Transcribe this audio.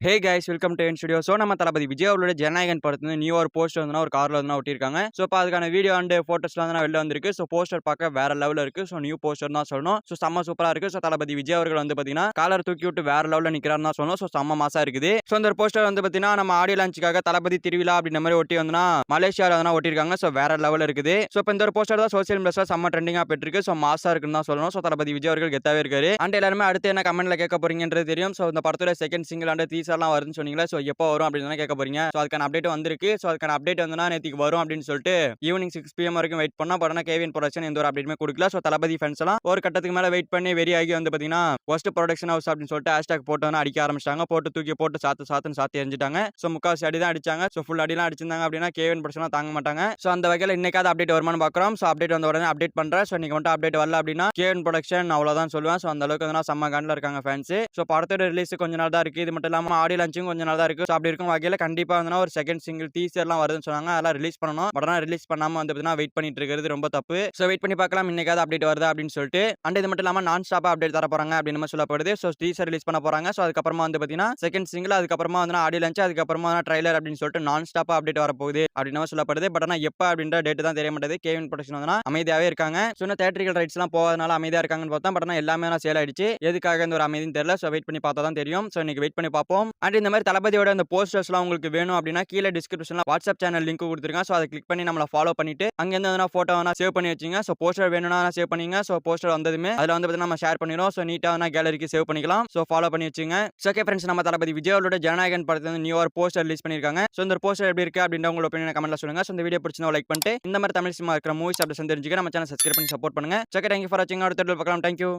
Hey guys welcome to N studio. So நம்ம தளபதி விஜய் அவர்களோட ஜனநாயகன் படத்துல நியூ ஒரு போஸ்டர் வந்து ஒரு கார்ல வந்து ஒட்டியிருக்காங்க. ஸோ இப்போ அதுக்கான வீடியோ அண்ட் போட்டோஸ்லாம் வந்து வெளில வந்திருக்கு. ஸோ போஸ்டர் பார்க்க வேற லெவலில் இருக்கு. ஸோ நியூ போஸ்டர் தான் சொல்லணும். ஸோ செம்ம சூப்பரா இருக்கு. ஸோ தளபதி விஜய் அவர்கள் வந்து பாத்தீங்கன்னா காலர் தூக்கி விட்டு வேற லெவலில் நிக்கிறாருன்னு தான் சொல்லணும். ஸோ செம்ம மாசா இருக்குது. ஸோ இந்த போஸ்டர் வந்து பாத்தீங்கன்னா நம்ம ஆடியோ லான்ச்சுக்காக தளபதி திருவிழா அப்படின்ற மாதிரி ஒட்டி வந்து மலேசியாவில் வந்து ஒட்டியிருக்காங்க. ஸோ வேற லெவலில் இருக்குது. ஸோ இப்போ இந்த ஒரு போஸ்டர் தான் சோசியல் மீடியாஸ்ல செம்ம ட்ரெண்டிங்கா போயிட்டு இருக்கு. ஸோ மாசா இருக்குன்னு தான் சொல்லணும். ஸோ தளபதி விஜய் அவர்கள் கெத்தாவே இருக்காரு. அண்ட் எல்லாருமே அடுத்து என்ன கமெண்ட்ல கேட்க போறீங்கன்றது தெரியும். ஸோ இந்த படத்தோட செகண்ட் சிங்கிள் அண்ட் டீசர்லாம் வருதுன்னு சொன்னீங்களா. ஸோ எப்போ வரும் அப்படின்னு கேட்க போறீங்க. ஸோ அதுக்கான அப்டேட் வந்திருக்கு. ஸோ அதுக்கான அப்டேட் வந்து நேற்றுக்கு வரும் அப்படின்னு சொல்லிட்டு ஈவினிங் 6 PM வரைக்கும் வெயிட் பண்ணா. பட் ஆனால் கேவின் ப்ரொடக்ஷன் எந்த ஒரு அப்டேட்டுமே கொடுக்கல. ஸோ தளபதி ஃபேன்ஸ் எல்லாம் ஒரு கட்டத்துக்கு மேல வெயிட் பண்ணி வெறி ஆகி வந்து பாத்தீங்கன்னா ஒஸ்ட் ப்ரொடக்ஷன் ஹவுஸ் அப்படின்னு சொல்லிட்டு ஹேஷ்டாக் போட்டு வந்து அடிக்க ஆரம்பிச்சிட்டாங்க. போட்டு தூக்கி போட்டு சாத்து எரிஞ்சிட்டாங்க. ஸோ முக்காசி அடி தான் அடிச்சாங்க. ஸோ ஃபுல் அடிலாம் அடிச்சிருந்தாங்க அப்படின்னா கேவின் ப்ரொடக்ஷன் தாங்க மாட்டாங்க. ஸோ அந்த வகையில் இன்னைக்காவது அப்டேட் வருமானு பார்க்குறோம். ஸோ அப்டேட் வந்த உடனே அப்டேட் பண்றேன். ஸோ இன்னைக்கு மட்டும் அப்டேட் வரல அப்படின்னா கேவின் ப்ரொடக்ஷன் அவ்வளோதான் சொல்லுவேன். ஸோ அந்த அளவுக்கு வந்து செம்ம காண்டில் இருக்காங்க ஃபேன்ஸ். ஸோ படத்தோட ரிலீஸ் கொஞ்ச நாள் தான் இருக்கு. இது மட்டும் இல்லாமல் ஆடியோ லான்ச்சும் கொஞ்ச நாள் தான் இருக்கு. ஸோ அப்படி இருக்கும் வகையில் கண்டிப்பா வந்து ஒரு செகண்ட் சிங்கிள் டீசர்லாம் வருதுன்னு சொன்னாங்க. அதெல்லாம் ரிலீஸ் பண்ணணும். பட் ஆனால் ரிலீஸ் பண்ணாம வந்து பார்த்தீங்கன்னா வெயிட் பண்ணிட்டு இருக்கிறது ரொம்ப தப்பு. ஸோ வெயிட் பண்ணி பார்க்கலாம் இன்னைக்காவது அப்டேட் வருதா அப்படின்னு சொல்லிட்டு. அண்ட் இது மட்டும் இல்லாமல் நான் ஸ்டாப்பா அப்டேட் தர போறாங்க அப்படின்னு சொல்லப்படுது. ஸோ டீசர் ரிலீஸ் பண்ண போறாங்க. ஸோ அதுக்கப்புறமா வந்து பார்த்தீங்கன்னா செகண்ட் சிங்கிள், அதுக்கப்புறமா வந்து ஆடியோ லான்ச், அதுக்கப்புறமா ட்ரைலர் அப்படின்னு சொல்லிட்டு நான் ஸ்டாப்பா அப்டேட் வரப்போகுது அப்படின்னு சொல்லப்படுது. பட் ஆனால் எப்போ அப்படின்ற டேட் தான் தெரிய மாட்டேது. கேவின் ப்ரொடக்ஷன் வந்து அமைதியாவே இருக்காங்க. ஸோ இன்னும் தியேட்டரிக்கல் ரைட்ஸ் எல்லாம் போகாதனால அமைதியா இருக்காங்கன்னு பார்த்தா. பட் ஆனால் எல்லாமே சேல் ஆயிடுச்சு. எதுக்காக இந்த ஒரு அமைதின்னு தெரியல. ஸோ வெயிட் பண்ணி பார்த்தா தான் தெரியும். ஸோ இன்னைக்கு வெயிட் பண்ணி பார்ப்போம். அண்ட் இந்த மாதிரி தளபதியோட அந்த போஸ்டர்ஸ்லாம் உங்களுக்கு வேணும் அப்படின்னா கீழே டிஸ்கிரிப்ஷன்ல வாட்ஸ்அப் சேனல் லிங்க் கொடுத்துருக்கேன். ஸோ அதை கிளிக் பண்ணி நம்மளை ஃபாலோ பண்ணிட்டு அங்கேருந்து வந்து ஃபோட்டோ சேவ் பண்ணி வச்சுங்க. ஸோ போஸ்டர் வேணும்னா சேவ் பண்ணிங்க. ஸோ போஸ்டர் வந்ததுமே அதில் வந்து பார்த்தீங்கன்னா நம்ம ஷேர் பண்ணிடுவோம். ஸோ நீட்டாக கேலரிக்கு சேவ் பண்ணிக்கலாம். ஸோ ஃபாலோ பண்ணி வச்சுங்க. ஸோ ஓகே ஃப்ரெண்ட்ஸ், நம்ம தளபதி விஜய் அவர்களோட ஜனநாயகன் படத்துல வந்து நியூ ஒரு போஸ்டர் ரிலீஸ் பண்ணியிருக்காங்க. ஸோ இந்த போஸ்டர் எப்படி இருக்கு அப்படின்ற உங்களோட ஒப்பீனியன் கமெண்ட்ல சொல்லுங்க. ஸோ இந்த வீடியோ பிடிச்சிருந்தா லைக் பண்ணிட்டு இந்த மாதிரி தமிழ் சினிமா இருக்கிற மூவிஸ் அப்படி தெரிஞ்சுக்க நம்ம சேனல் சப்ஸ்கிரைப் பண்ணி சப்போர்ட் பண்ணுங்க. ஓகே, தேங்க்யூ ஃபார் வாட்சிங். அடுத்த வீடியோல பார்க்கலாம். தேங்க்யூ.